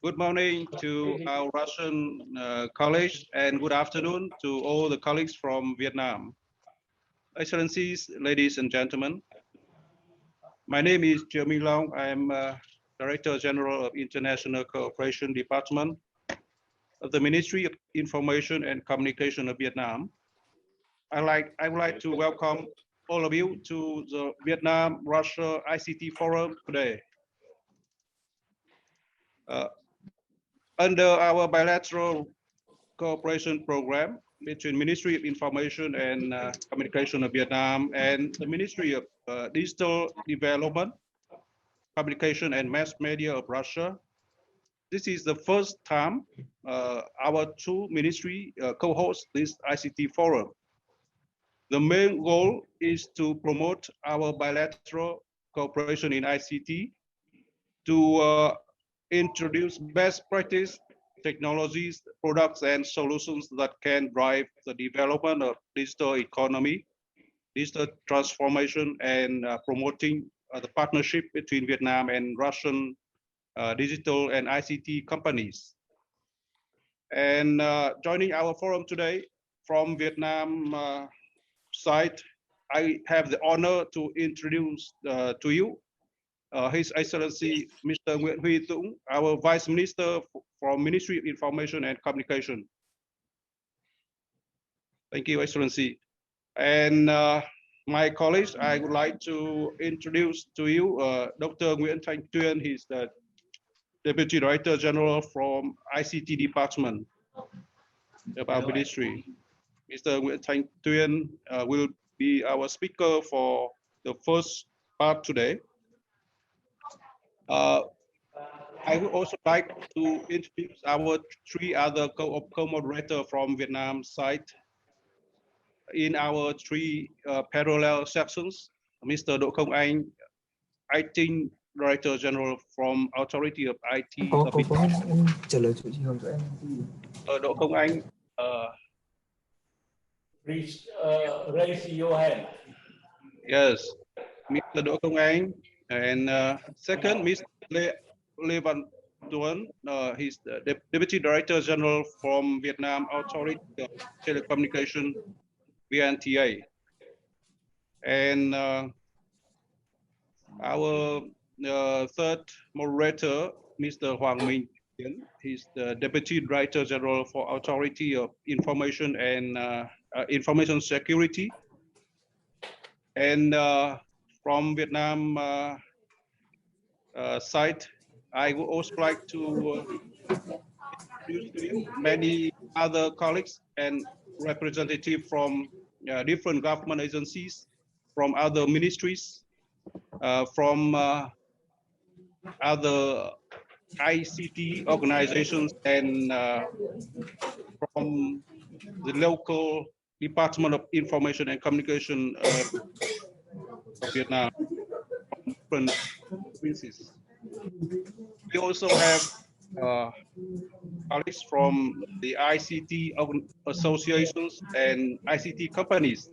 Good morning to our Russian colleagues and good afternoon to all the colleagues from Vietnam. Excellencies, ladies and gentlemen, my name is Jeremy Long. I am Director General of International Cooperation Department of the Ministry of Information and Communication of Vietnam. I would like to welcome all of you to the Vietnam-Russia ICT Forum today. Under our bilateral cooperation program between Ministry of Information and Communication of Vietnam and the Ministry of Digital Development, Communication and Mass Media of Russia, this is the first time our two ministries co-host this ICT forum. The main goal is to promote our bilateral cooperation in ICT, to introduce best practice technologies, products, and solutions that can drive the development of digital economy, digital transformation, and promoting the partnership between Vietnam and Russian digital and ICT companies. And joining our forum today from Vietnam side, I have the honor to introduce to you His Excellency Mr. Nguyễn Huy Dũng, our Vice Minister from Ministry of Information and Communication. Thank you, Excellency. And my colleagues, I would like to introduce to you Dr. Nguyễn Thanh Tuyên. He's the Deputy Director General from ICT Department of our ministry. Mr. Nguyễn Thanh Tuyên will be our speaker for the first part today. I would also like to introduce our three other co-moderators from Vietnam side in our three parallel sections. Mr. Đỗ Công Anh, Acting Director General from Authority of IT. Trả lời cho em. Đỗ Công Anh. Please raise your hand. Yes, Mr. Đỗ Công Anh. And second, Mr. Lê Văn Tuấn, he's the Deputy Director General from Vietnam Authority of Telecommunication, VNTA. And our third moderator, Mr. Hoàng Minh Tiến, he's the Deputy Director General for Authority of Information and Information Security. And from Vietnam side, I would also like to introduce to you many other colleagues and representatives from different government agencies, from other ministries, from other ICT organizations, and from the local Department of Information and Communication of Vietnam, from different provinces. We also have colleagues from the ICT associations and ICT companies,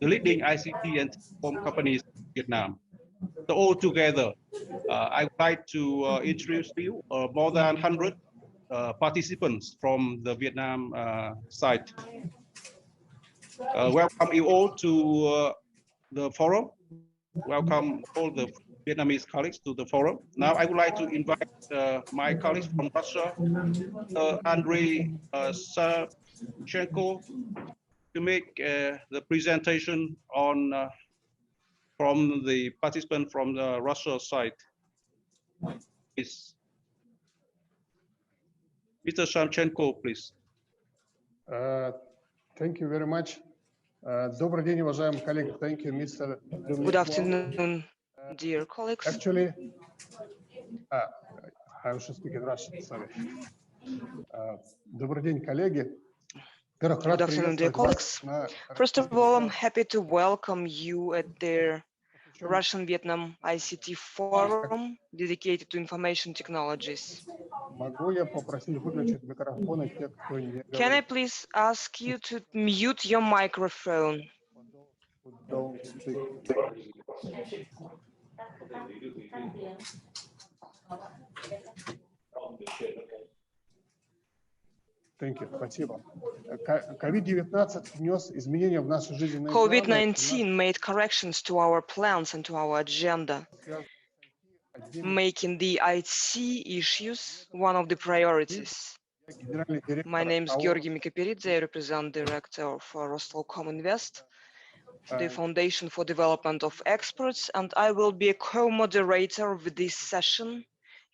the leading ICT and telecom companies in Vietnam. So all together, I would like to introduce to you more than 100 participants from the Vietnam side. Welcome you all to the forum. Welcome all the Vietnamese colleagues to the forum. Now I would like to invite my colleagues from Russia, Andrei Savchenko, to make the presentation on from the participant from the Russia side. Please. Mr. Savchenko, please. Thank you very much. Добрый день, уважаемые коллеги. Thank you, Mr. Good afternoon, dear colleagues. Actually, I should speak in Russian, sorry. Добрый день, коллеги. Good afternoon, dear colleagues. First of all, I'm happy to welcome you at the Russian-Vietnam ICT Forum dedicated to information technologies. Can I please ask you to mute your microphone? Thank you. Спасибо. COVID-19 внес изменения в наши жизненные планы. COVID-19 made corrections to our plans and to our agenda, making the IT issues one of the priorities. My name is Georgi Mikaperidze. I represent Director of Rostolcom Invest, the Foundation for Development of Experts, and I will be a co-moderator of this session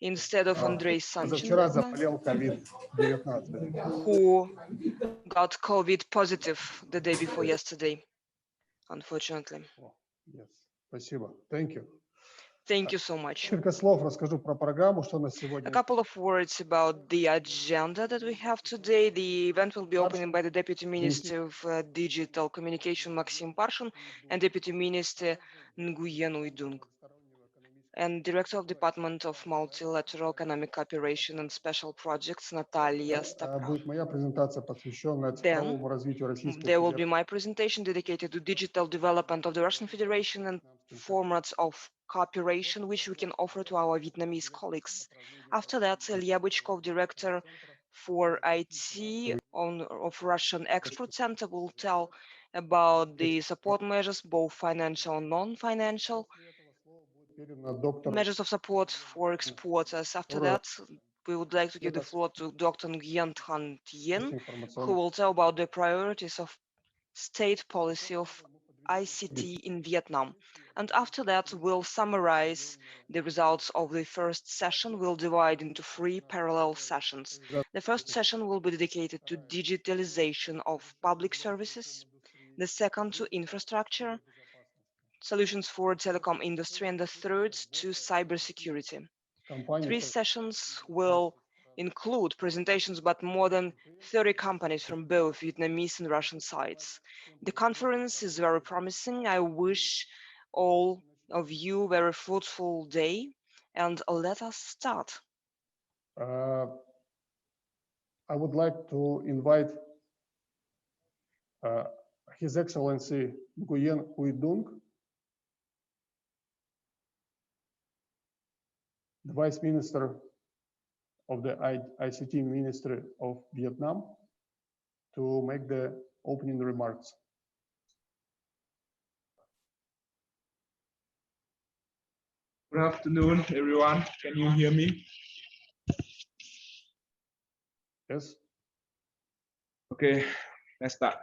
instead of Andrei Sanchenko, who got COVID positive the day before yesterday, unfortunately. Yes. Спасибо. Thank you. Thank you so much. Несколько слов расскажу про программу, что на A сегодня. couple of words about the agenda that we have today. The event will be opened by the Deputy Minister of Digital Communication, Maxim Parshin, and Deputy Minister Nguyen Uydung, and Director of Department of Multilateral Economic Cooperation and Special Projects, Natalia Stapka. Будет моя презентация, посвященная Then цифровому развитию Российской there will be Федерации. my presentation dedicated to digital development of the Russian Federation and formats of cooperation which we can offer to our Vietnamese colleagues. After that, Ilya Bычkov, Director for IT of Russian Export Center, will tell about the support measures, both financial and non-financial measures of support for exporters. After that, we would like to give the floor to Dr. Nguyen Thanh Tien, who will tell about the priorities of state policy of ICT in Vietnam. And after that, we'll summarize the results of the first session. We'll divide into 3 parallel sessions. The first session will be dedicated to digitalization of public services, the second to infrastructure, solutions for telecom industry, and the third to cybersecurity. 3 sessions will include presentations by more than 30 companies from both Vietnamese and Russian sides. The conference is very promising. I wish all of you a very fruitful day, and let us start. I would like to invite His Excellency Nguyen Uydung, the Vice Minister of the ICT Ministry of Vietnam, to make the opening remarks. Good afternoon, everyone. Can you hear me? Yes. Okay, let's start.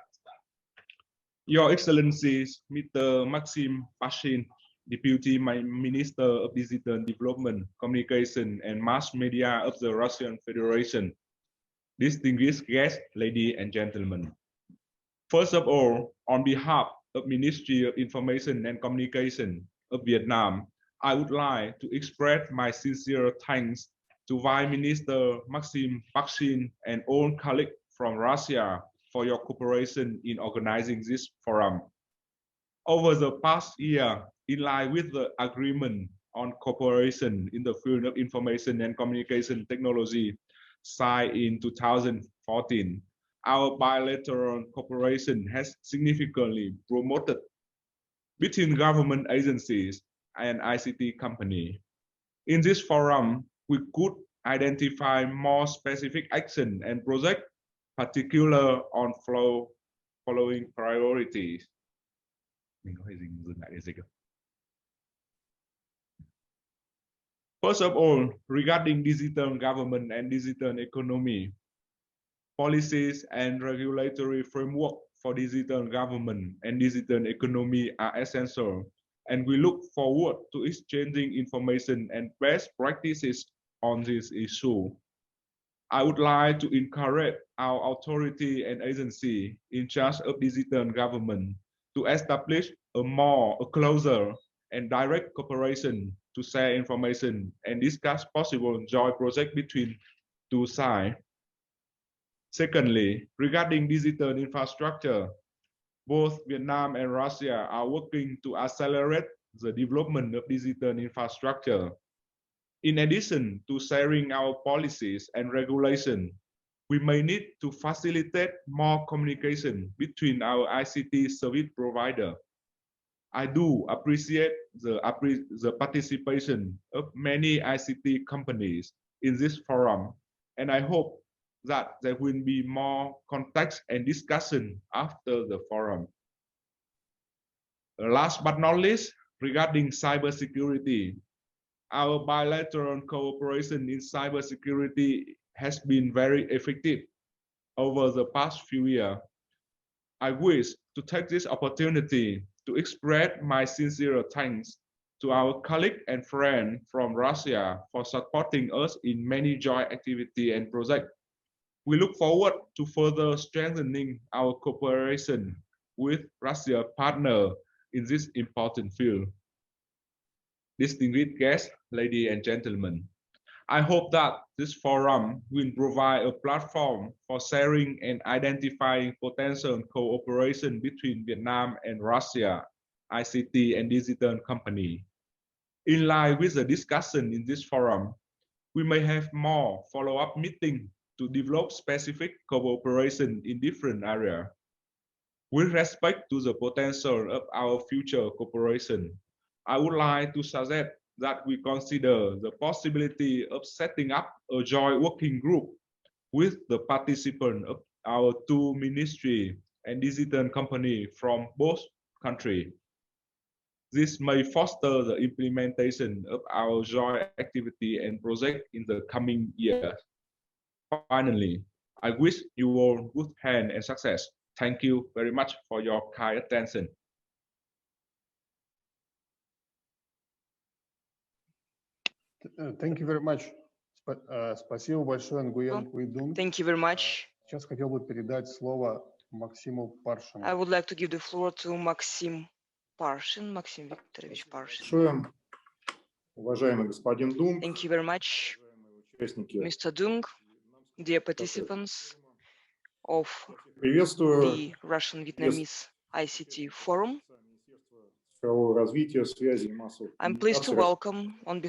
Your Excellencies, Mr. Maxim Parshin, Deputy Minister of Digital Development, Communication and Mass Media of the Russian Federation, distinguished guests, ladies and gentlemen. First of all, on behalf of Ministry of Information and Communication of Vietnam, I would like to express my sincere thanks to Vice Minister Maxim Parshin and all colleagues from Russia for your cooperation in organizing this forum. Over the past year, in line with the agreement on cooperation in the field of information and communication technology signed in 2014, our bilateral cooperation has significantly promoted between government agencies and ICT companies. In this forum, we could identify more specific action and projects, particular on following priorities. First of all, regarding digital government and digital economy, policies and regulatory framework for digital government and digital economy are essential, and we look forward to exchanging information and best practices on this issue. I would like to encourage our authority and agency in charge of digital government to establish a closer and direct cooperation to share information and discuss possible joint projects between two sides. Secondly, regarding digital infrastructure, both Vietnam and Russia are working to accelerate the development of digital infrastructure. In addition to sharing our policies and regulation, we may need to facilitate more communication between our ICT service provider. I do appreciate the participation of many ICT companies in this forum, and I hope that there will be more contacts and discussion after the forum. Last but not least, regarding cybersecurity, our bilateral cooperation in cybersecurity has been very effective over the past few years. I wish to take this opportunity to express my sincere thanks to our colleague and friend from Russia for supporting us in many joint activities and projects. We look forward to further strengthening our cooperation with Russia partner in this important field. Distinguished guests, ladies and gentlemen, I hope that this forum will provide a platform for sharing and identifying potential cooperation between Vietnam and Russia, ICT and digital company. In line with the discussion in this forum, we may have more follow-up meetings to develop specific cooperation in different areas. With respect to the potential of our future cooperation, I would like to suggest that we consider the possibility of setting up a joint working group with the participants of our two ministries and digital companies from both countries. This may foster the implementation of our joint activity and project in the coming years. Finally, I wish you all good health and success. Thank you very much for your kind attention. Thank you very much. Спасибо большое, Нгуен Уйдун. Thank you very much. Сейчас хотел бы передать слово Максиму Паршину. I would like to give the floor to Maxim Parshin, Maxim Viktorovich Parshin. Большое. Уважаемый господин Дум, Thank you very much, участники, Mr. Dung, dear participants of приветствую the Russian-Vietnamese ICT Forum. цифрового развития, связи и массовых I'm pleased to коммуникаций. welcome on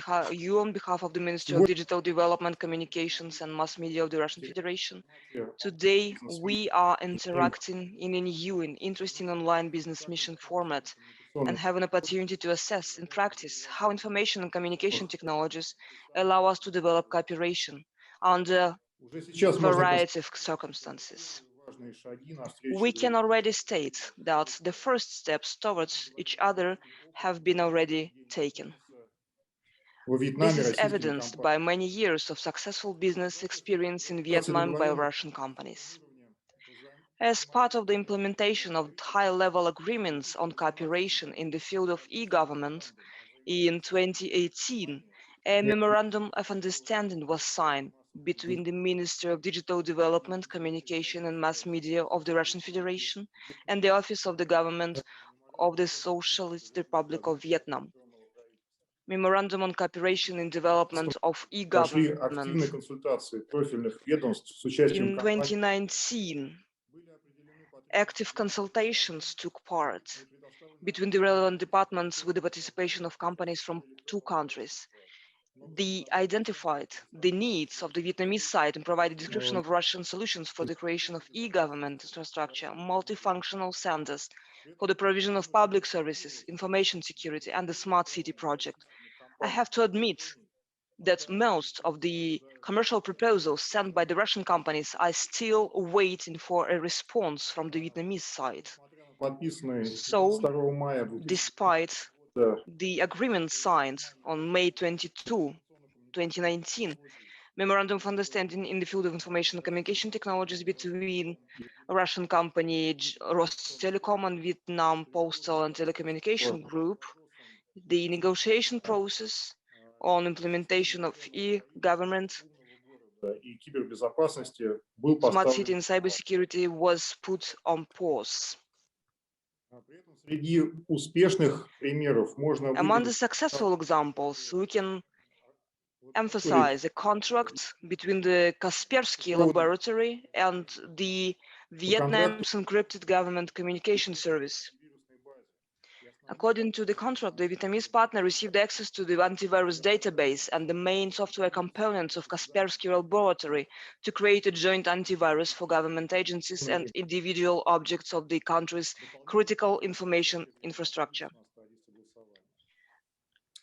behalf of the Ministry of Digital Development, Communications and Mass Media of the Russian Federation. Today, we are interacting in a new and interesting online business mission format and have an opportunity to assess in practice how information and communication technologies allow us to develop cooperation under Уже a сейчас можно variety of circumstances. важные шаги навстречу We can already state that the first steps towards each other have been already taken. во This Вьетнаме is российскими evidenced компаниями. by many years of successful business experience in Vietnam by Russian companies. As part of the implementation of high-level agreements on cooperation in the field of e-government, in 2018, a memorandum of understanding was signed between the Ministry of Digital Development, Communication and Mass Media of the Russian Federation and the Office of the Government of the Socialist Republic of Vietnam. Memorandum on Cooperation in Development of Прошли e-government. активные консультации профильных ведомств с участием In компаний. 2019, active consultations took part between the relevant departments with the participation of companies from two countries. They identified the needs of the Vietnamese side and provided a description of Russian solutions for the creation of e-government infrastructure, multifunctional centers for the provision of public services, information security, and the smart city project. I have to admit that most of the commercial proposals sent by the Russian companies are still waiting for a response from the Vietnamese side. Подписанный So, 2 мая 2000 despite года the agreement signed on May 22, 2019, Memorandum of Understanding in the field of information and communication technologies between Russian company Rostelecom and Vietnam Postal and Telecommunication Group, the negotiation process on implementation of e-government, и кибербезопасности был smart city поставлен. and cybersecurity was put on pause. При этом среди успешных примеров можно Among the выделить successful examples, we can emphasize a contract between the Kaspersky Laboratory and the Vietnam's encrypted government communication service. According to the contract, the Vietnamese partner received access to the antivirus database and the main software components of Kaspersky Laboratory to create a joint antivirus for government agencies and individual objects of the country's critical information infrastructure.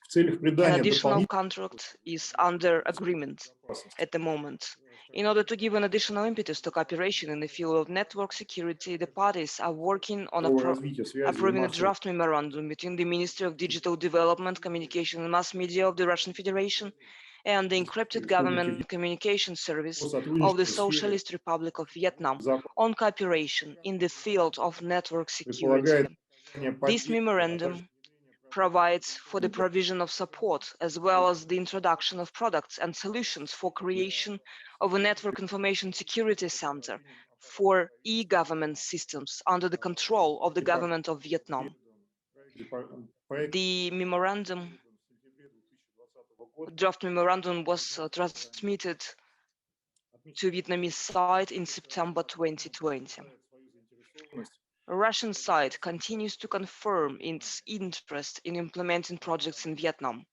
в целях An придания additional дополнительной contract is under agreement at the moment In order to give an additional impetus to cooperation in the field of network security, the parties are working on Про развитие связи и approving a массовых draft memorandum between the Ministry of Digital Development, Communication and Mass Media of the Russian Federation and the encrypted government communication service по of the сотрудничеству в сфере Socialist Republic of Vietnam безопасности on cooperation in the field of network предполагает security. This поддержку memorandum provides for the provision of support as well as the introduction of products and solutions for creation of a network information security center for e-government systems under the control of the government of Vietnam. The memorandum, draft memorandum was transmitted to Vietnamese side in September 2020. Russian side continues to confirm its interest in implementing projects in Vietnam.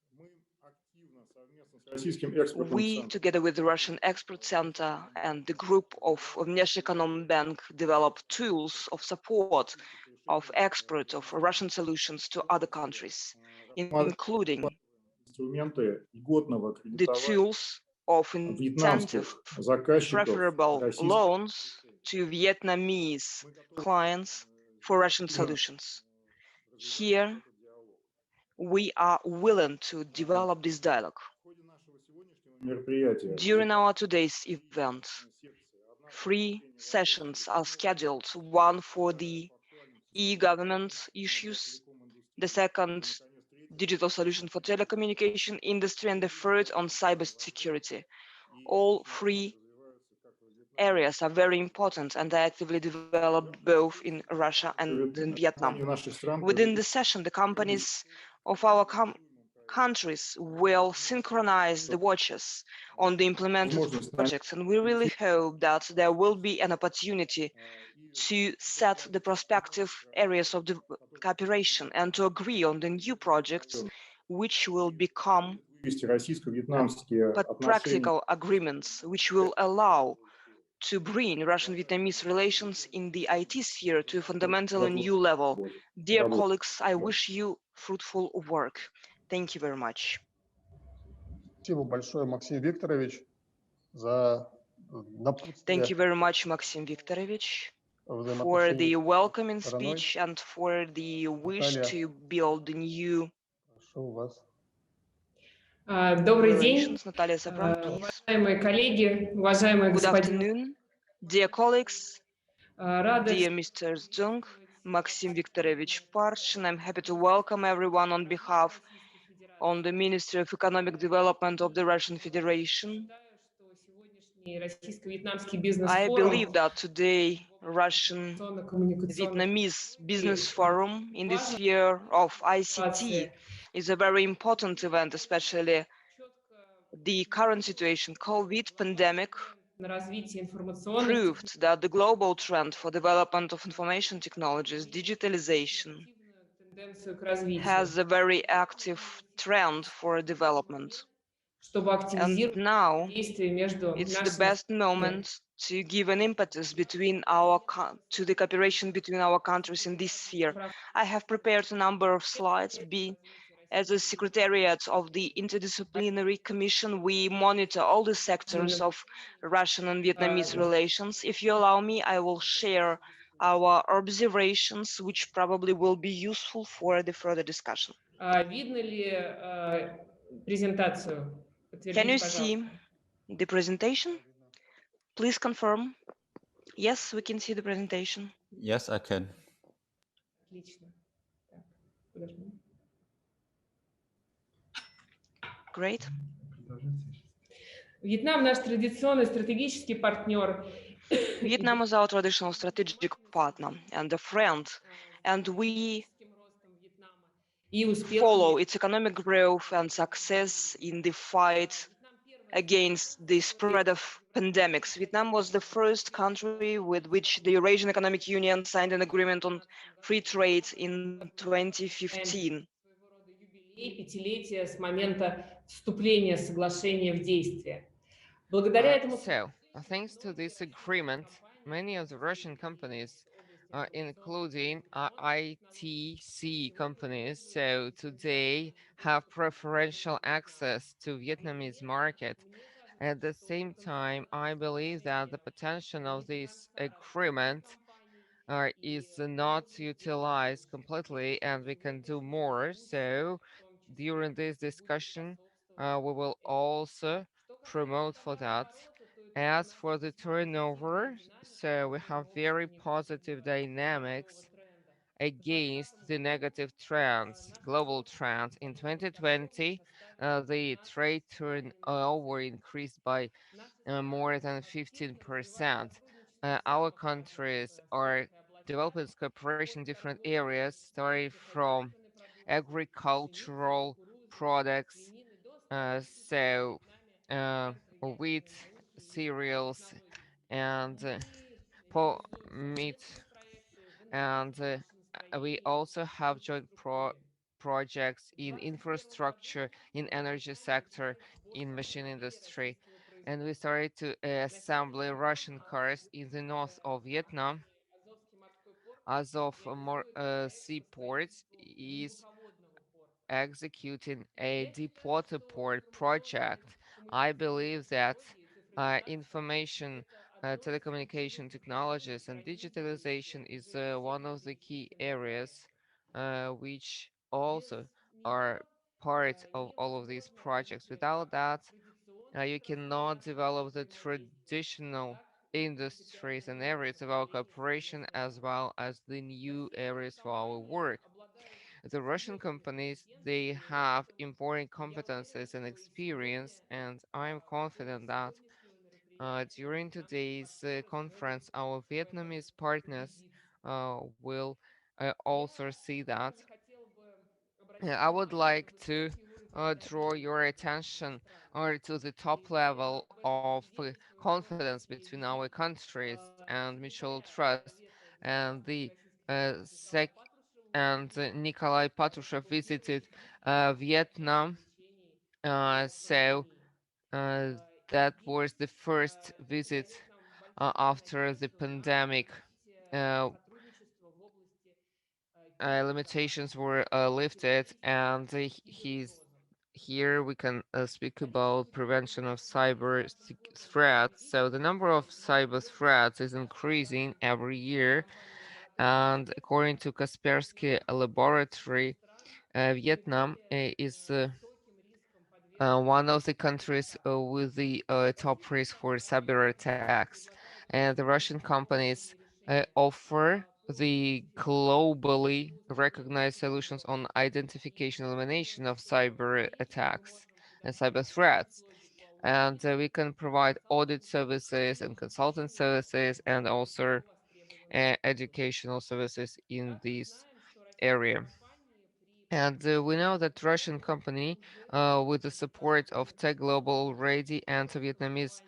We, together with the Russian Expert Center and the group of Внешэконом Bank, develop tools of support of export of Russian solutions to other countries, including the tools of incentive preferable loans to Vietnamese clients for Russian solutions. Here, we are willing to develop this dialogue. During our today's event, 3 sessions are scheduled, one for the e-government issues, the second digital solution for telecommunication industry, and the third on cybersecurity. All 3 areas are very important and are actively developed both in Russia and in Vietnam. Within the session, the companies of our countries will synchronize the watches on the implemented projects, and we really hope that there will be an opportunity to set the prospective areas of the cooperation and to agree on the new projects which will become practical agreements which will allow to bring Russian-Vietnamese relations in the IT sphere to a fundamentally new level. Dear colleagues, I wish you fruitful work. Thank you very much. Спасибо большое, Максим Викторович, за Thank you very much, Maxim Viktorovich, for the welcoming speech and for the wish to build new Добрый день, relations. Natalia Sabran, please. уважаемые коллеги, уважаемый Good господин. afternoon, dear colleagues, Рада dear Mr. Zung, Maxim Viktorovich Parshin. I'm happy to welcome everyone on behalf of the Ministry of Economic Development of the Russian Federation. I believe that today Russian-Vietnamese Business Forum in the sphere of ICT is a very important event, especially the current situation. COVID pandemic proved that the global trend for development of information technologies, digitalization, has a very active trend for development. And now it's the best moment to give an impetus between to the cooperation between our countries in this sphere. I have prepared a number of slides. As a secretariat of the Interdisciplinary Commission, we monitor all the sectors of Russian and Vietnamese relations. If you allow me, I will share our observations, which probably will be useful for the further discussion. Can you see the presentation? Please confirm. Yes, we can see the presentation. Yes, I can. Great. Вьетнам наш традиционный стратегический партнер. Vietnam is our traditional strategic partner and a friend, and we follow its economic growth and success in the fight against the spread of pandemics. Vietnam was the first country with which the Eurasian Economic Union signed an agreement on free trade in 2015. Пятилетия с момента вступления соглашения в действие. Thanks to this agreement, many of the Russian companies, including ITC companies, today have preferential access to Vietnamese market. At the same time, I believe that the potential of this agreement is not utilized completely and we can do more. So during this discussion, we will also promote for that. As for the turnover, so we have very positive dynamics against the negative trends, global trends. In 2020, the trade turnover increased by more than 15%. Our countries are developing cooperation in different areas, starting from agricultural products, so uh, wheat, cereals, and meat, and we also have joint projects in infrastructure, in energy sector, in machine industry. And we started to assemble Russian cars in the north of Vietnam. Azov seaport is executing a deep water port project. I believe that information, telecommunication technologies, and digitalization is one of the key areas which also are part of all of these projects. Without that, you cannot develop the traditional industries and areas of our cooperation as well as the new areas for our work. The Russian companies, they have important competences and experience, and I'm confident that during today's conference, our Vietnamese partners will also see that. I would like to draw your attention to the top level of confidence between our countries and mutual trust, and the sec and Nikolai Patrushev visited Vietnam. So uh, that was the first visit after the pandemic. Uh, Limitations were lifted, and he's here we can speak about prevention of cyber threats. So the number of cyber threats is increasing every year, and according to Kaspersky Laboratory, Vietnam is one of the countries with the top risk for cyber attacks. And the Russian companies offer the globally recognized solutions on identification and elimination of cyber attacks and cyber threats. And we can provide audit services and consultant services and also educational services in this area. And we know that Russian company, with the support of Tech Global, already enter Vietnamese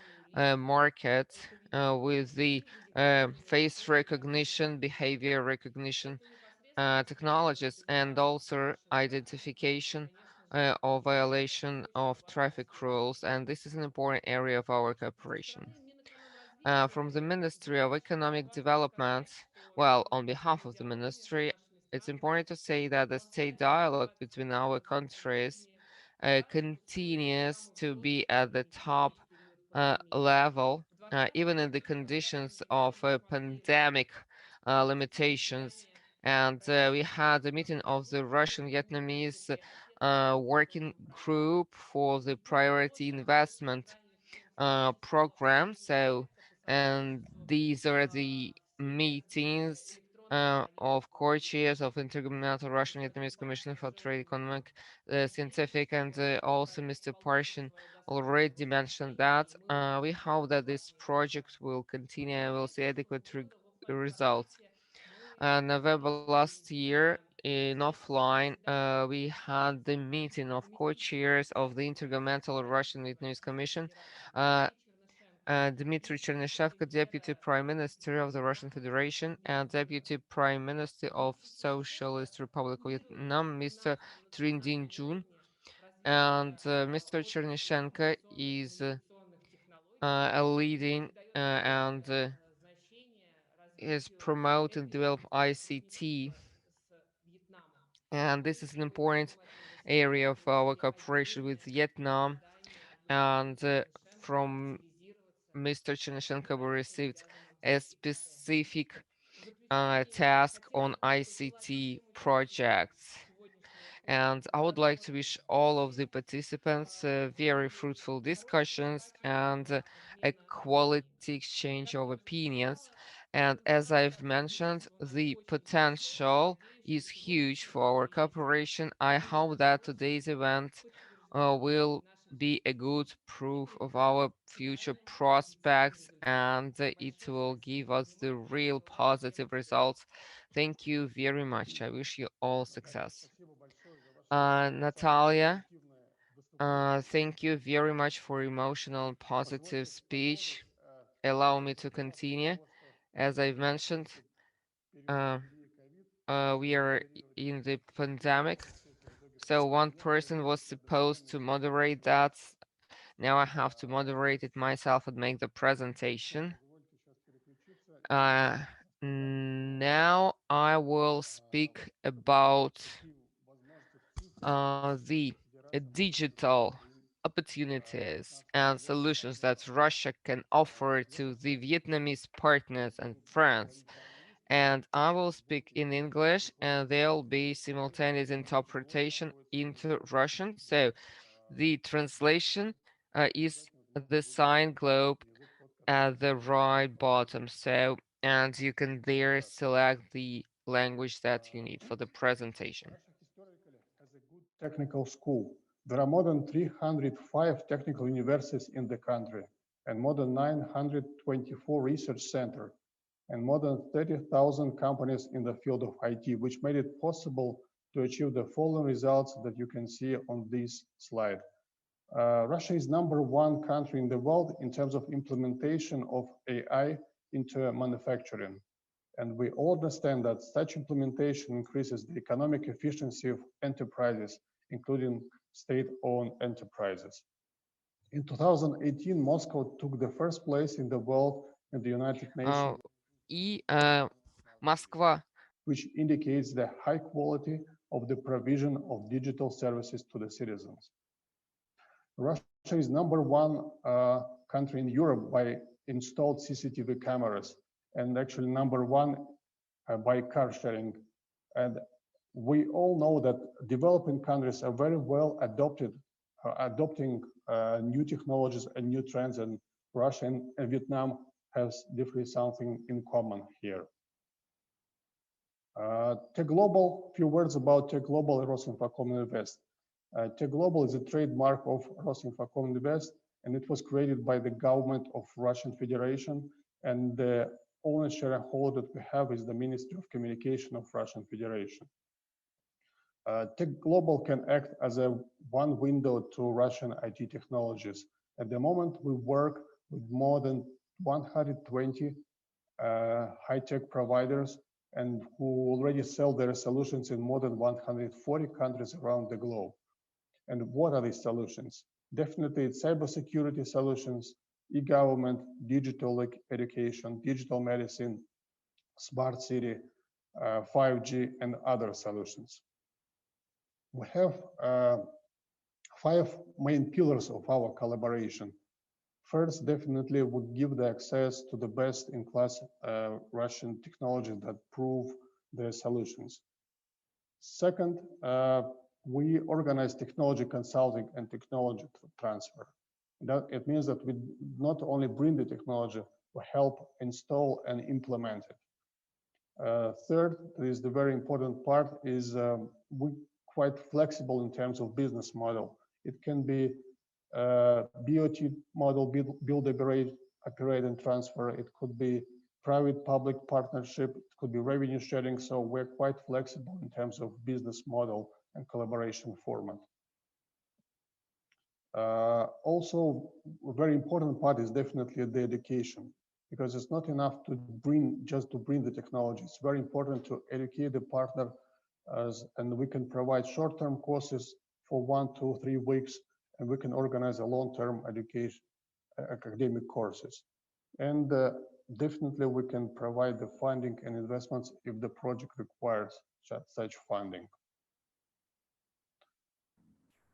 market with the face recognition, behavior recognition technologies, and also identification of violation of traffic rules. And this is an important area of our cooperation. From the Ministry of Economic Development, well, on behalf of the Ministry, it's important to say that the state dialogue between our countries continues to be at the top level, even in the conditions of pandemic limitations. And we had a meeting of the Russian Vietnamese working group for the priority investment program. So, and these are the meetings of co-chairs of Intergovernmental Russian Vietnamese Commission for Trade, Economic, Scientific, and also Mr. Parshin already mentioned that. We hope that this project will continue and will see adequate results. November last year in offline, we had the meeting of co-chairs of the Intergovernmental Russian Vietnamese Commission. Uh, Dmitry Chernyshevko, Deputy Prime Minister of the Russian Federation and Deputy Prime Minister of Socialist Republic of Vietnam, Mr. Trinh Dinh Jun. And Mr. Chernyshenko is a leading and is promoting develop ICT, and this is an important area of our cooperation with Vietnam. And from Mr. Chernyshenko, we received a specific task on ICT projects. And I would like to wish all of the participants very fruitful discussions and a quality exchange of opinions. And as I've mentioned, the potential is huge for our cooperation. I hope that today's event will be a good proof of our future prospects, and it will give us the real positive results. Thank you very much. I wish you all success. Natalia, thank you very much for emotional and positive speech. Allow me to continue. As I've mentioned, we are in the pandemic, so one person was supposed to moderate that. Now I have to moderate it myself and make the presentation. Now I will speak about the digital opportunities and solutions that Russia can offer to the Vietnamese partners and friends. And I will speak in English, and there'll be simultaneous interpretation into Russian. So the translation is the sign globe at the right bottom. So, and you can there select the language that you need for the presentation. Russia historically has a good technical school. There are more than 305 technical universities in the country and more than 924 research centers and more than 30,000 companies in the field of IT, which made it possible to achieve the following results that you can see on this slide. Russia is #1 country in the world in terms of implementation of AI into manufacturing. And we all understand that such implementation increases the economic efficiency of enterprises, including state-owned enterprises. In 2018, Moscow took the first place in the world in the United Nations, Москва, which indicates the high quality of the provision of digital services to the citizens. Russia is #1 country in Europe by installed CCTV cameras, and actually #1 by car sharing. And we all know that developing countries are very well adopting new technologies and new trends, and Russia and Vietnam has definitely something in common here. Tech Global, few words about Tech Global and Rosinfocom-Invest. Tech Global is a trademark of Rosinfocom-Invest, and it was created by the government of Russian Federation, and the only shareholder that we have is the Ministry of Communication of Russian Federation. Tech Global can act as a one window to Russian IT technologies. At the moment, we work with more than 120 high-tech providers and who already sell their solutions in more than 140 countries around the globe. And what are these solutions? Definitely it's cybersecurity solutions, e-government, digital education, digital medicine, smart city, 5G, and other solutions. We have 5 main pillars of our collaboration. First, definitely would give the access to the best-in-class Russian technology that prove their solutions. Second, we organize technology consulting and technology transfer. It means that we not only bring the technology, we help install and implement it. Third, is the very important part, is we quite flexible in terms of business model. It can be BOT model, build, operate, and transfer. It could be private-public partnership. It could be revenue sharing. So we're quite flexible in terms of business model and collaboration format. Also, a very important part is definitely the education, because it's not enough to just bring the technology. It's very important to educate the partner, and we can provide short-term courses for 1, 2, 3 weeks, and we can organize a long-term education, academic courses. And definitely we can provide the funding and investments if the project requires such funding.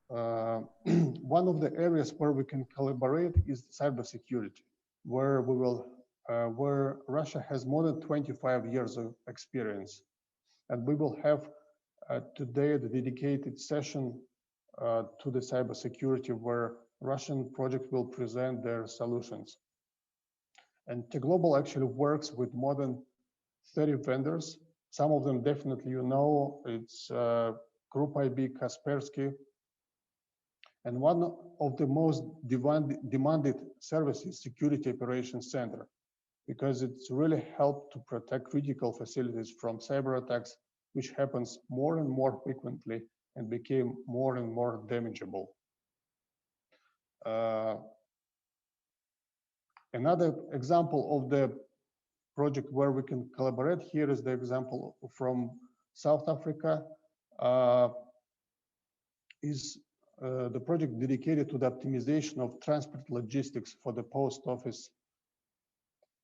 One of the areas where we can collaborate is cybersecurity, where where Russia has more than 25 years of experience, and we will have today the dedicated session to the cybersecurity, where Russian project will present their solutions. And T-Global actually works with more than 30 vendors. Some of them definitely you know. It's Group IB, Kaspersky. And one of the most demanded services, Security Operations Center, because it's really helped to protect critical facilities from cyber attacks, which happens more and more frequently and became more and more damageable. Another example of the project where we can collaborate here is the example from South Africa. Is the project dedicated to the optimization of transport logistics for the post office.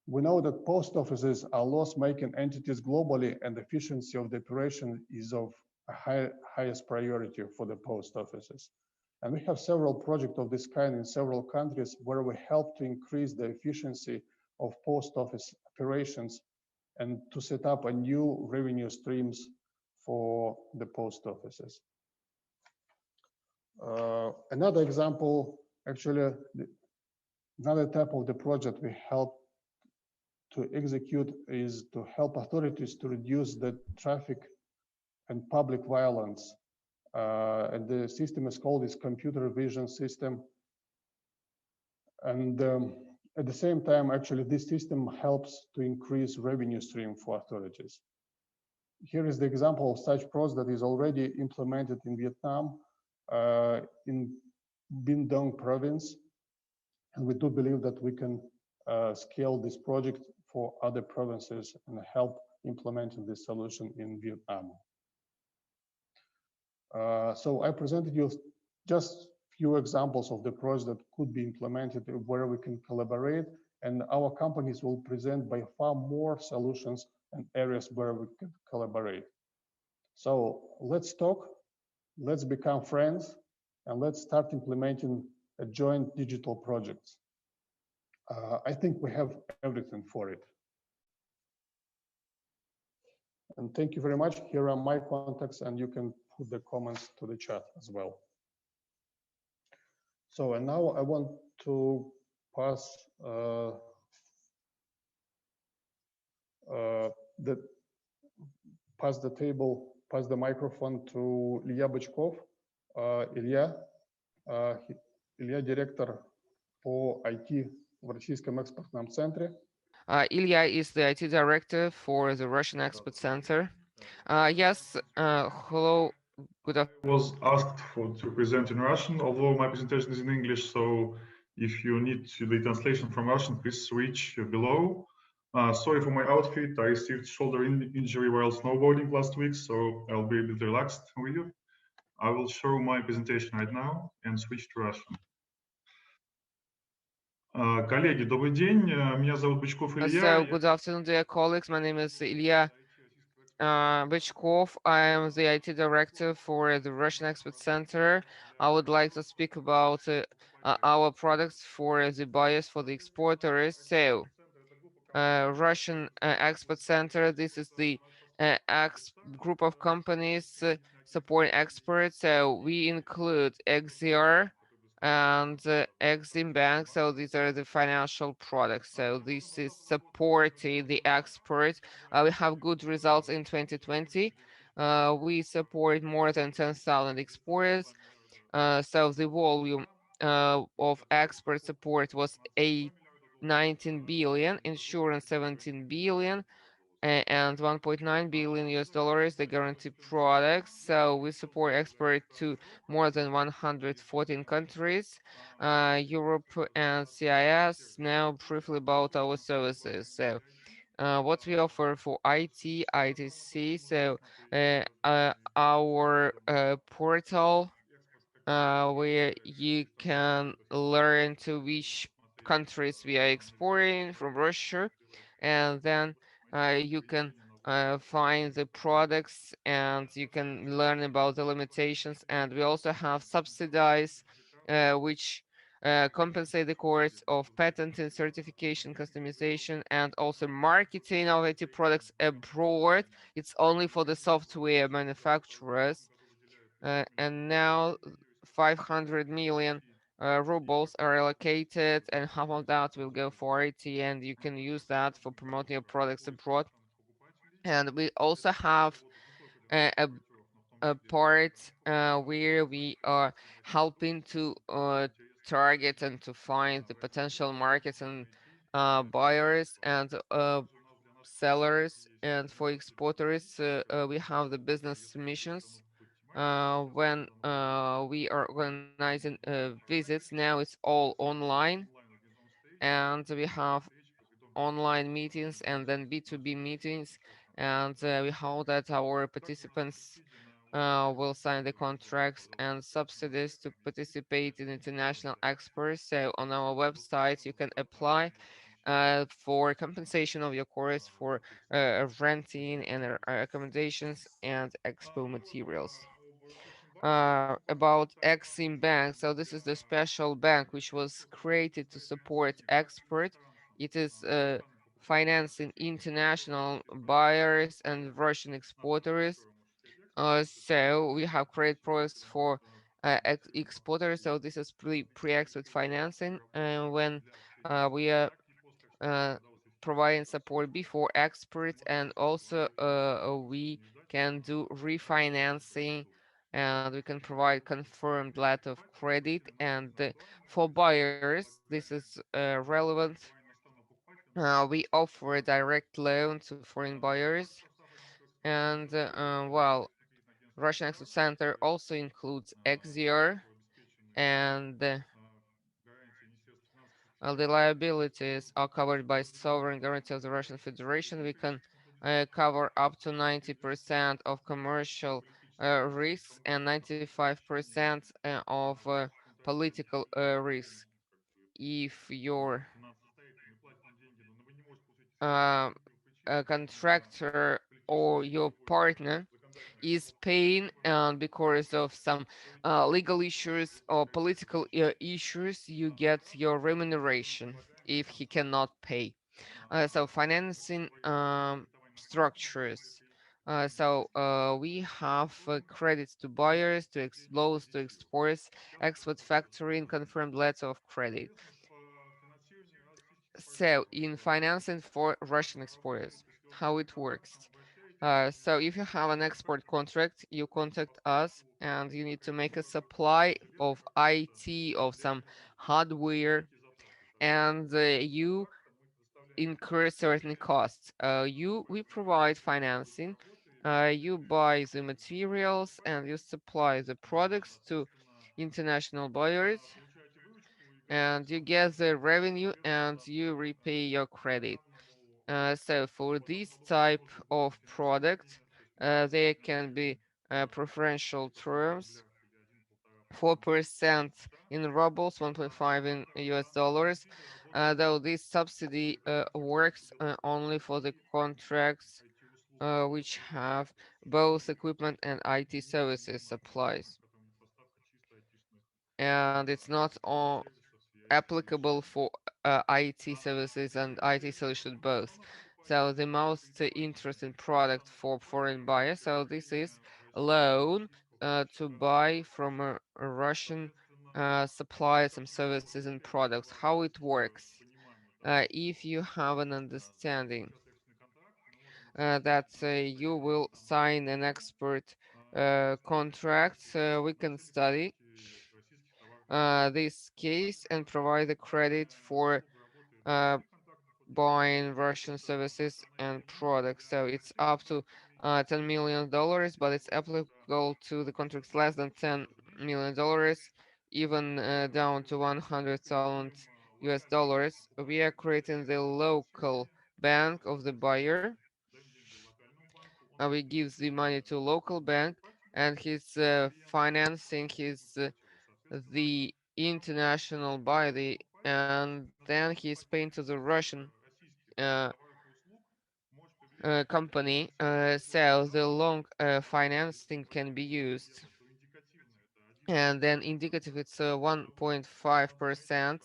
We know that post offices are loss-making entities globally, and efficiency of the operation is of highest priority for the post offices. And we have several projects of this kind in several countries where we help to increase the efficiency of post office operations and to set up a new revenue streams for the post offices. Another example, actually, another type of the project we help to execute is to help authorities to reduce the traffic and public violence. And the system is called this computer vision system. And at the same time, actually, this system helps to increase revenue stream for authorities. Here is the example of such project that is already implemented in Vietnam, in Binh Dong province. And we do believe that we can scale this project for other provinces and help implementing this solution in Vietnam. So I presented you just few examples of the projects that could be implemented where we can collaborate, and our companies will present by far more solutions and areas where we can collaborate. So let's talk, let's become friends, and let's start implementing a joint digital projects. I think we have everything for it. And thank you very much. Here are my contacts, and you can put the comments to the chat as well. So, and now I want to pass pass the microphone to Ilya Bычков. Ilya, директор по IT в Российском экспортном центре. Ilya is the IT director for the Russian Export Center. Yes, hello, good afternoon. Was asked to present in Russian, although my presentation is in English, so if you need the translation from Russian, please switch below. Sorry for my outfit. I received shoulder injury while snowboarding last week, so I'll be a bit relaxed with you. I will show my presentation right now and switch to Russian. Коллеги, добрый день. Меня зовут Бычков Илья. So, good afternoon, dear colleagues. My name is Ilya Bычкov. I am the IT director for the Russian Export Center. I would like to speak about our products for the buyers, for the exporters. So, Russian Export Center, this is the group of companies supporting exports. So we include XZR and Exim Bank. So these are the financial products. So this is supporting the export. We have good results in 2020. We support more than 10,000 exporters. So the volume of export support was 19 billion, insurance 17 billion, and 1.9 billion US dollars, the guarantee products. So we support export to more than 114 countries, Europe and CIS. Now briefly about our services. So what we offer for IT, ITC, so our portal where you can learn to which countries we are exporting from Russia, and then you can find the products, and you can learn about the limitations. And we also have subsidies, which compensate the costs of patenting, certification, customization, and also marketing of IT products abroad. It's only for the software manufacturers. And now 500 million rubles are allocated, and half of that will go for IT, and you can use that for promoting your products abroad. And we also have a, a, a part where we are helping to target and to find the potential markets and buyers and sellers. And for exporters, we have the business missions. When we are organizing visits, now it's all online, and we have online meetings and then B2B meetings, and we hope that our participants will sign the contracts and subsidies to participate in international exports. So on our website, you can apply for compensation of your course for renting and accommodations and expo materials. About Exim Bank. So this is the special bank which was created to support export. It is financing international buyers and Russian exporters. So we have credit products for exporters. So this is pre-export financing, and when we are uh, providing support before exports, and also we can do refinancing, and we can provide confirmed letter of credit. And for buyers, this is relevant. We offer a direct loan to foreign buyers, and well, Russian Export Center also includes XZR, and the liabilities are covered by sovereign guarantee of the Russian Federation. We can cover up to 90% of commercial risks and 95% of political risks. If your uh, contractor or your partner is paying, and because of some legal issues or political issues, you get your remuneration if he cannot pay. So financing structures. We have credits to buyers, to loans to exporters, export factoring, confirmed letter of credit. So in financing for Russian exporters, how it works. So if you have an export contract, you contact us and you need to make a supply of IT, of some hardware, and you incur certain costs. We provide financing. You buy the materials and you supply the products to international buyers, and you get the revenue and you repay your credit. So for this type of product, there can be preferential terms, 4% in rubles, 1.5 in US dollars, though this subsidy works only for the contracts which have both equipment and IT services supplies. And it's not all applicable for IT services and IT solutions both. So the most interesting product for foreign buyers. So this is a loan to buy from a Russian suppliers and services and products. How it works? If you have an understanding that you will sign an export contract, we can study this case and provide the credit for uh, buying Russian services and products. So it's up to $10 million, but it's applicable to the contracts less than $10 million, even down to 100,000 US dollars. We are creating the local bank of the buyer. We give the money to local bank, and he's financing his the international buyer, and then he's paying to the Russian uh, company, so the long financing can be used. And then indicative, it's 1.5%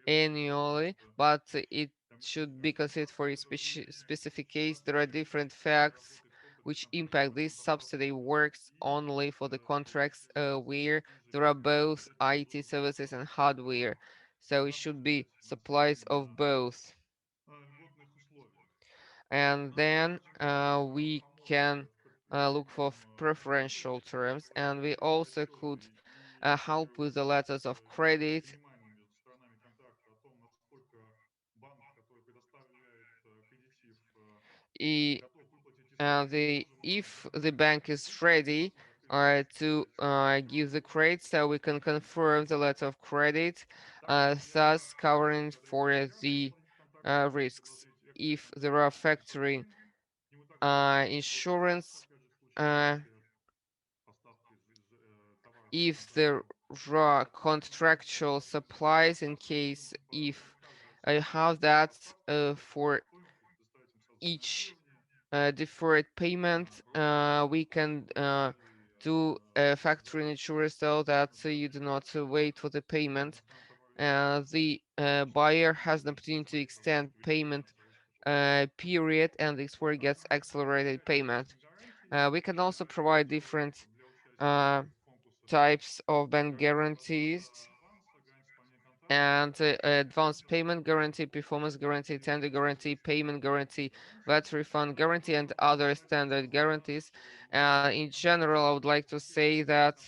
annually, but it should be considered for a specific case. There are different facts which impact this subsidy. Works only for the contracts where there are both IT services and hardware, so it should be supplies of both. And then we can look for preferential terms, and we also could help with the letters of credit. If the bank is ready to give the credit, so we can confirm the letter of credit, thus covering for the risks. If there are factoring insurance, if there are contractual supplies, in case if I have that for each deferred payment, we can do factoring insurance so that you do not wait for the payment. The buyer has the opportunity to extend payment period, and the exporter gets accelerated payment. We can also provide different types of bank guarantees and advance payment guarantee, performance guarantee, tender guarantee, payment guarantee, VAT refund guarantee, and other standard guarantees. In general, I would like to say that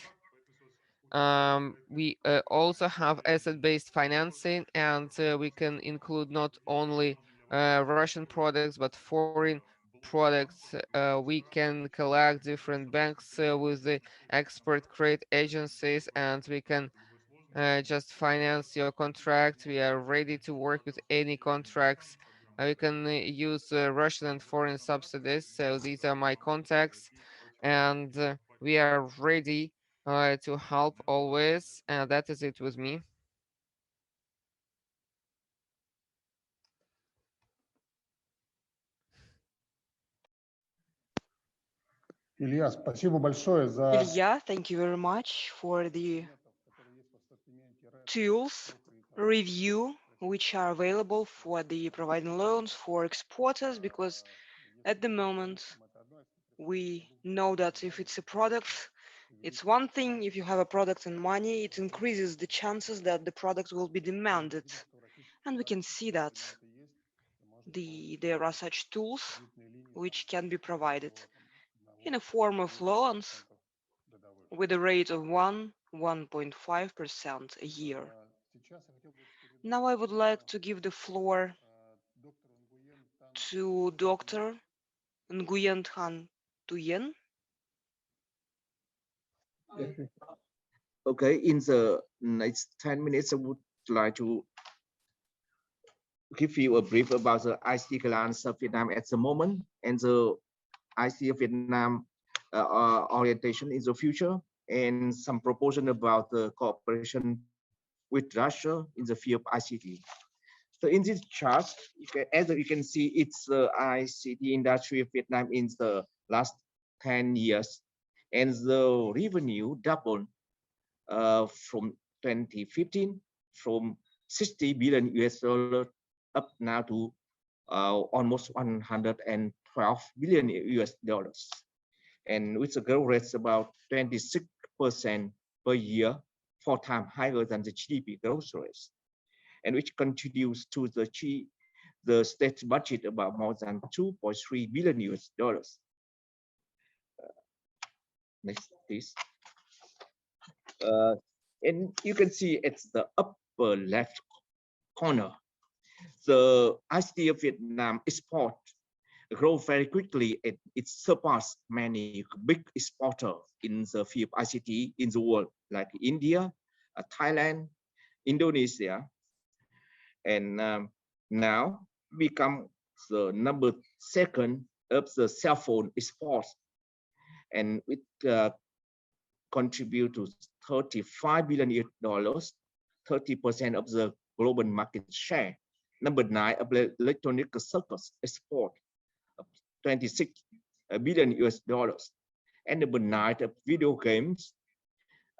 we also have asset-based financing, and we can include not only Russian products but foreign products. We can collect different banks with the export credit agencies, and we can just finance your contract. We are ready to work with any contracts. We can use Russian and foreign subsidies. So these are my contacts, and we are ready to help always. And that is it with me. Илья, спасибо большое за... Ilya, thank you very much for the tools review which are available for the providing loans for exporters, because at the moment we know that if it's a product, it's one thing. If you have a product and money, it increases the chances that the product will be demanded, and we can see that there are such tools which can be provided in a form of loans with a rate of 1.5% a year. Now I would like to give the floor to Dr. Nguyen Thanh Tuyen. Okay, in the next 10 minutes, I would like to give you a brief about the ICT Alliance of Vietnam at the moment and the ICT of Vietnam orientation in the future, and some proposal about the cooperation with Russia in the field of ICT. So in this chart, as you can see, it's the ICT industry of Vietnam in the last 10 years, and the revenue doubled from 2015 from 60 billion US dollar up now to almost 112 billion US dollars, and with a growth rate about 26% per year, 4 times higher than the GDP growth rate, and which contributes to the state budget about more than 2.3 billion US dollars. Next, please. And you can see it's the upper left corner. The ICT of Vietnam export grow very quickly. It surpassed many big exporters in the field of ICT in the world, like India, Thailand, Indonesia, and now become the number 2nd of the cell phone exports, and it contribute to 35 billion US dollars, 30% of the global market share. Number 9 of the electronic circuits export, 26 billion US dollars. And number 9 of video games,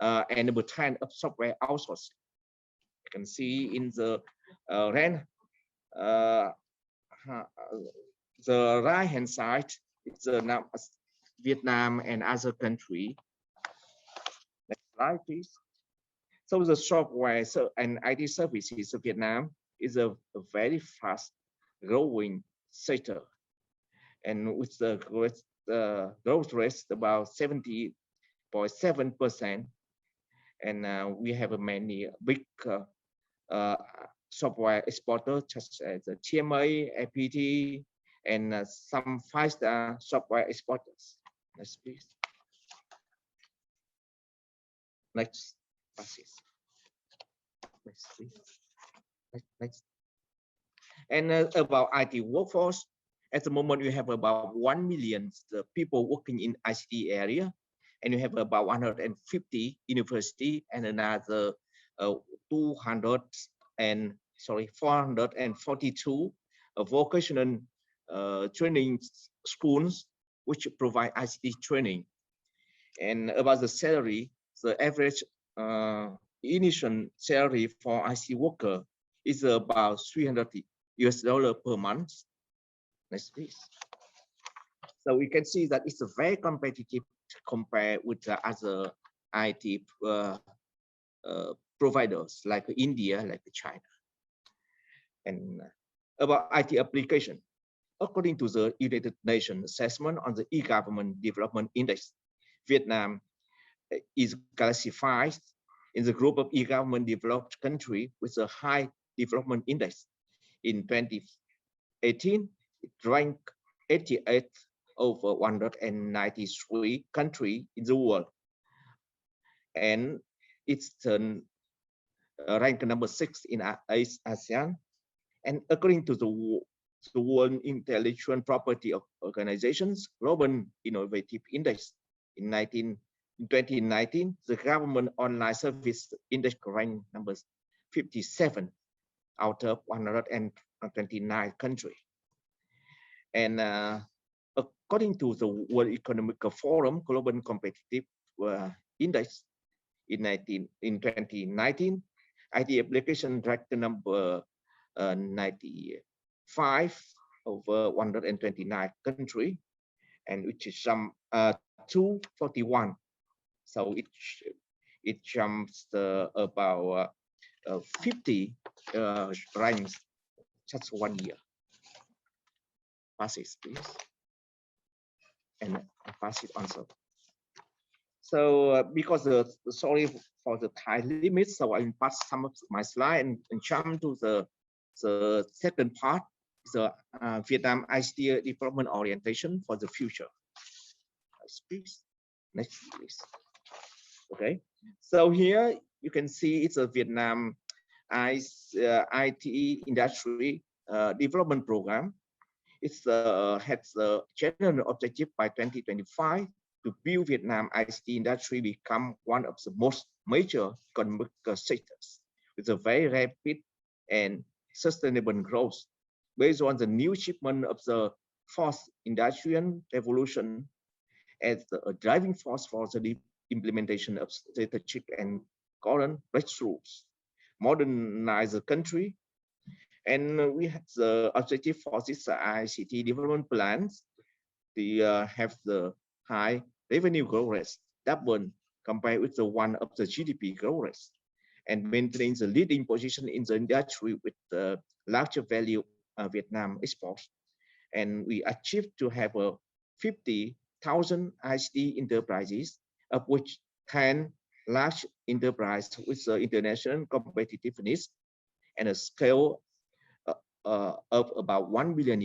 and number 10 of software outsourcing. You can see in the the right hand side, it's Vietnam and other country. Next slide, please. So the software and IT services of Vietnam is a very fast growing sector, and with the growth rate about 70.7%, and we have many big software exporters such as the TMA, APT, and some 5-star software exporters. Next, please. Next, please. Next. And about IT workforce, at the moment we have about 1 million people working in ICT area, and you have about 150 university and another 442 vocational training schools which provide ICT training. And about the salary, the average initial salary for ICT worker is about $300 per month. Next, please. So we can see that it's a very competitive compared with the other IT providers like India, like China. And about IT application, according to the United Nations assessment on the e-government development index, Vietnam is classified in the group of e-government developed country with a high development index. In 2018, it ranked 88 over 193 countries in the world, and it's ranked number 6 in ASEAN. And according to the World Intellectual Property Organization's Global Innovative Index in 2019, the government online service index ranked number 57 out of 129 countries. And according to the World Economic Forum Global Competitive Index in 2019, IT application ranked number 95 over 129 countries, and which is some 241. So it jumps about 50 ranks just 1 year. Pass it, please. And I pass it on. So because sorry for the time limit, so I pass some of my slide and jump to the second part, the Vietnam ICT development orientation for the future. Please. Next, please. Okay. So here you can see it's a Vietnam IT industry development program. It has a general objective by 2025 to build Vietnam ICT industry become one of the most major economic sectors with a very rapid and sustainable growth based on the new shipment of the fourth industrial revolution as a driving force for the implementation of strategic and current breakthroughs, modernize the country. And we have the objective for this ICT development plans to have the high revenue growth rate, double compared with the one of the GDP growth rate, and maintain the leading position in the industry with the larger value Vietnam exports. And we achieved to have 50,000 ICT enterprises, of which 10 large enterprises with the international competitiveness and a scale of about $1 billion.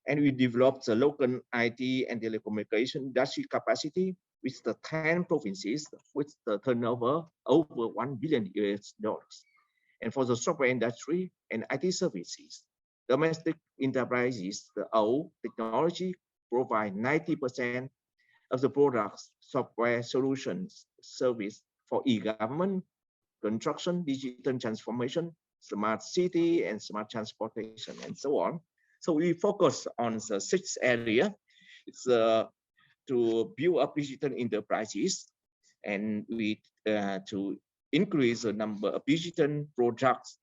And we developed the local IT and telecommunication industry capacity with the 10 provinces with the turnover over $1 billion. And for the software industry and IT services, domestic enterprises, the old technology provide 90% of the products, software solutions, service for e-government, construction, digital transformation, smart city, and smart transportation, and so on. So we focus on the sixth area. It's to build up digital enterprises, and we to increase the number of digital products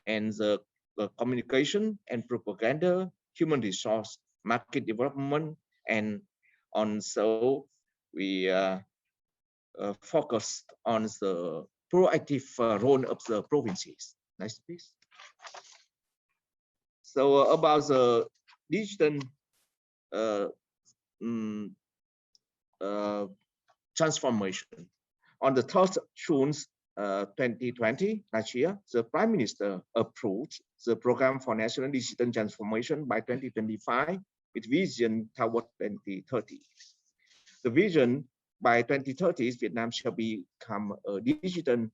and the communication and propaganda, human resource, market development, and also we focused on the proactive role of the provinces. Next, please. So about the digital transformation. On the 3rd June 2020, last year, the Prime Minister approved the Program for National Digital Transformation by 2025 with vision toward 2030. The vision by 2030, Vietnam shall become a digital,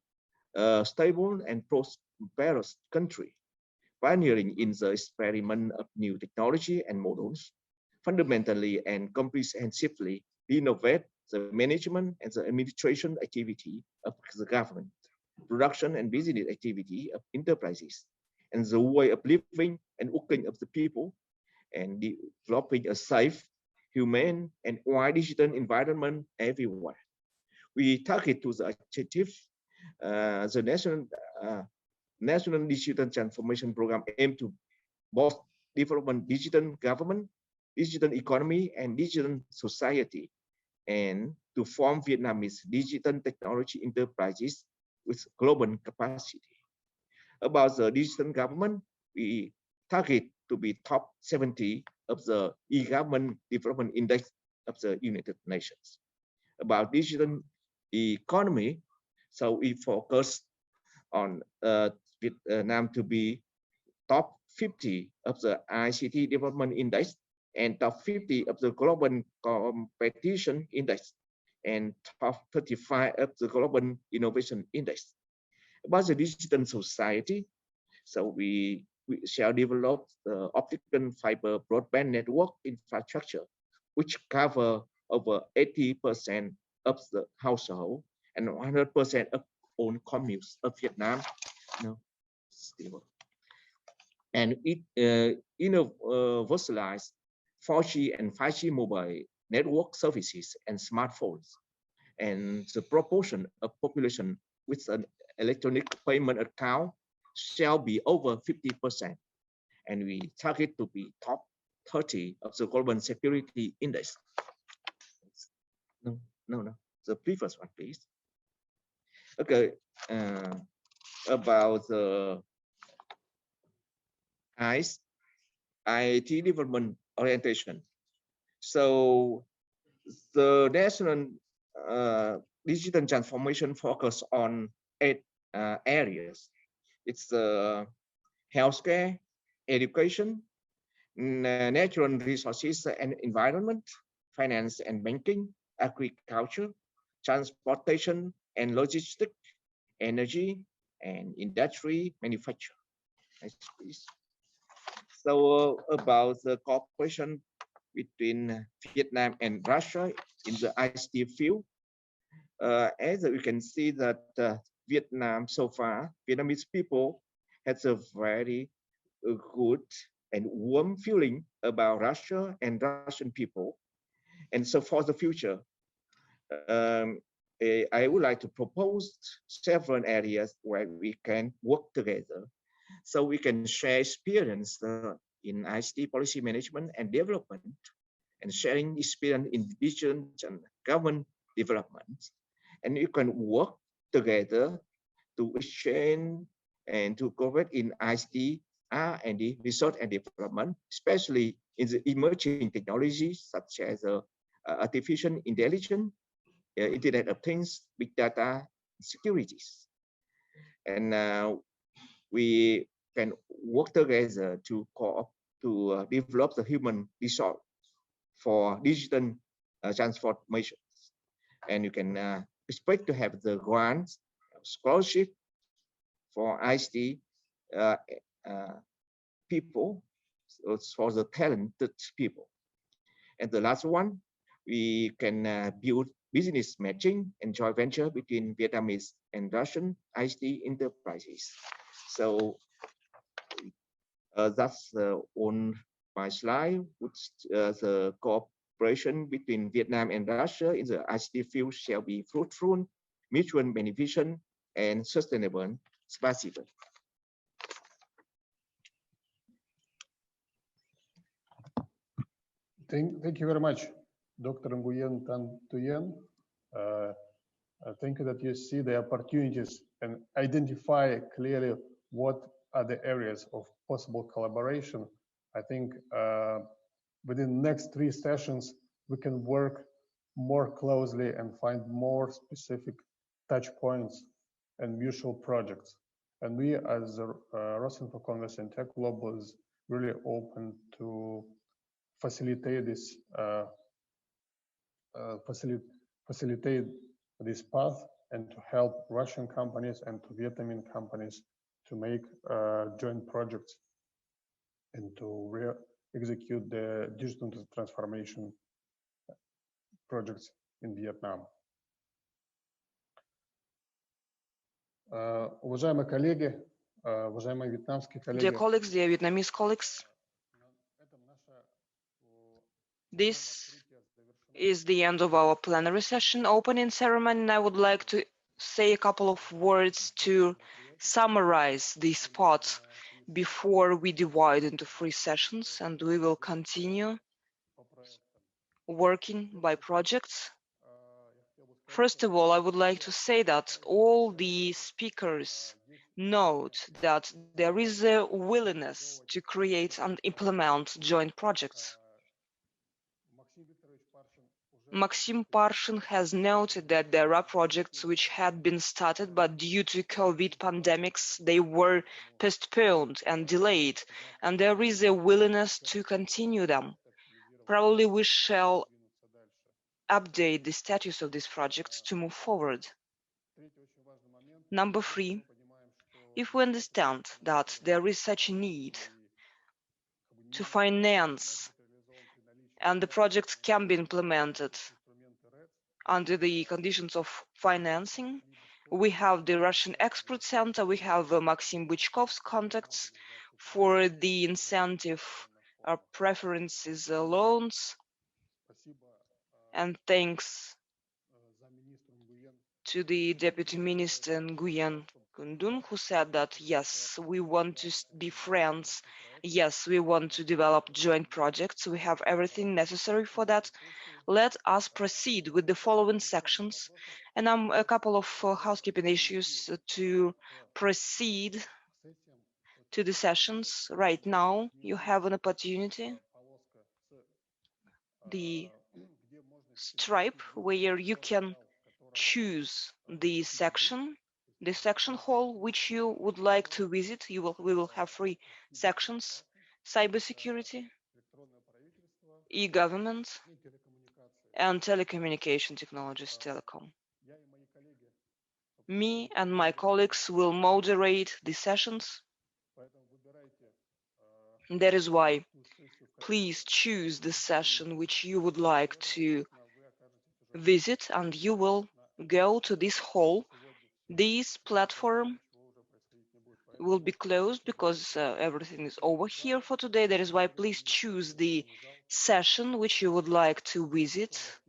stable and prosperous country, pioneering in the experiment of new technology and models, fundamentally and comprehensively innovate the management and the administration activity of the government, production and business activity of enterprises, and the way of living and working of the people, and developing a safe, humane, and wide digital environment everywhere. We target to the objective, the National Digital Transformation Program aim to both development digital government, digital economy, and digital society, and to form Vietnamese digital technology enterprises with global capacity. About the digital government, we target to be top 70 of the e-government development index of the United Nations. About digital economy, so we focus on Vietnam to be top 50 of the ICT development index and top 50 of the global competition index and top 35 of the global innovation index. About the digital society, so we shall develop the optical fiber broadband network infrastructure, which cover over 80% of the household and 100% of own communes of Vietnam. No, stable. And it universalized 4G and 5G mobile network services and smartphones, and the proportion of population with an electronic payment account shall be over 50%, and we target to be top 30 of the global security index. No, the previous one, please. Okay, about the ICT development orientation. So the national digital transformation focus on 8 areas. It's healthcare, education, natural resources and environment, finance and banking, agriculture, transportation and logistics, energy, and industry manufacture. Next, please. So about the cooperation between Vietnam and Russia in the ICT field, as we can see that Vietnam so far, Vietnamese people has a very good and warm feeling about Russia and Russian people. And so for the future, I would like to propose several areas where we can work together, so we can share experience in ICT policy management and development, and sharing experience in digital and government development. And you can work together to exchange and to cooperate in ICT R&D, research and development, especially in the emerging technologies such as artificial intelligence, Internet of Things, big data, securities. And we can work together to develop the human resource for digital transformation. And you can expect to have the grants, scholarship for ICT people, so for the talented people. And the last one, we can build business matching and joint venture between Vietnamese and Russian ICT enterprises. So that's on my slide, which the cooperation between Vietnam and Russia in the ICT field shall be fruitful, mutual beneficial, and sustainable. Спасибо. Thank you very much, Dr. Nguyen Tan Tuyen. Thank you that you see the opportunities and identify clearly what are the areas of possible collaboration. I think within the next 3 sessions, we can work more closely and find more specific touch points and mutual projects. And we as Rosinfo Congress and Tech Global is really open to facilitate this facilitate this path and to help Russian companies and to Vietnamese companies to make joint projects and to execute the digital transformation projects in Vietnam. Уважаемые коллеги, уважаемые вьетнамские коллеги. Dear colleagues, dear Vietnamese colleagues, this is the end of our plenary session opening ceremony, and I would like to say a couple of words to summarize this part before we divide into 3 sessions, and we will continue working by projects. First of all, I would like to say that all the speakers note that there is a willingness to create and implement joint projects. Maxim Parshin has noted that there are projects which had been started, but due to COVID pandemics, they were postponed and delayed, and there is a willingness to continue them. Probably we shall update the status of these projects to move forward. Number 3, if we understand that there is such a need to finance and the projects can be implemented under the conditions of financing, we have the Russian Export Center, we have Maxim Bychkov's contacts for the incentive preferences loans, and thanks to the Deputy Minister Nguyen Kundun, who said that yes, we want to be friends, yes, we want to develop joint projects, we have everything necessary for that. Let us proceed with the following sections, and a couple of housekeeping issues to proceed to the sessions. Right now, you have an opportunity, the stripe, where you can choose the section hall which you would like to visit. We will have 3 sections: cybersecurity, e-government, and telecommunication technologies, telecom. Me and my colleagues will moderate the sessions. That is why please choose the session which you would like to visit, and you will go to this hall. This platform will be closed because everything is over here for today. That is why please choose the session which you would like to visit.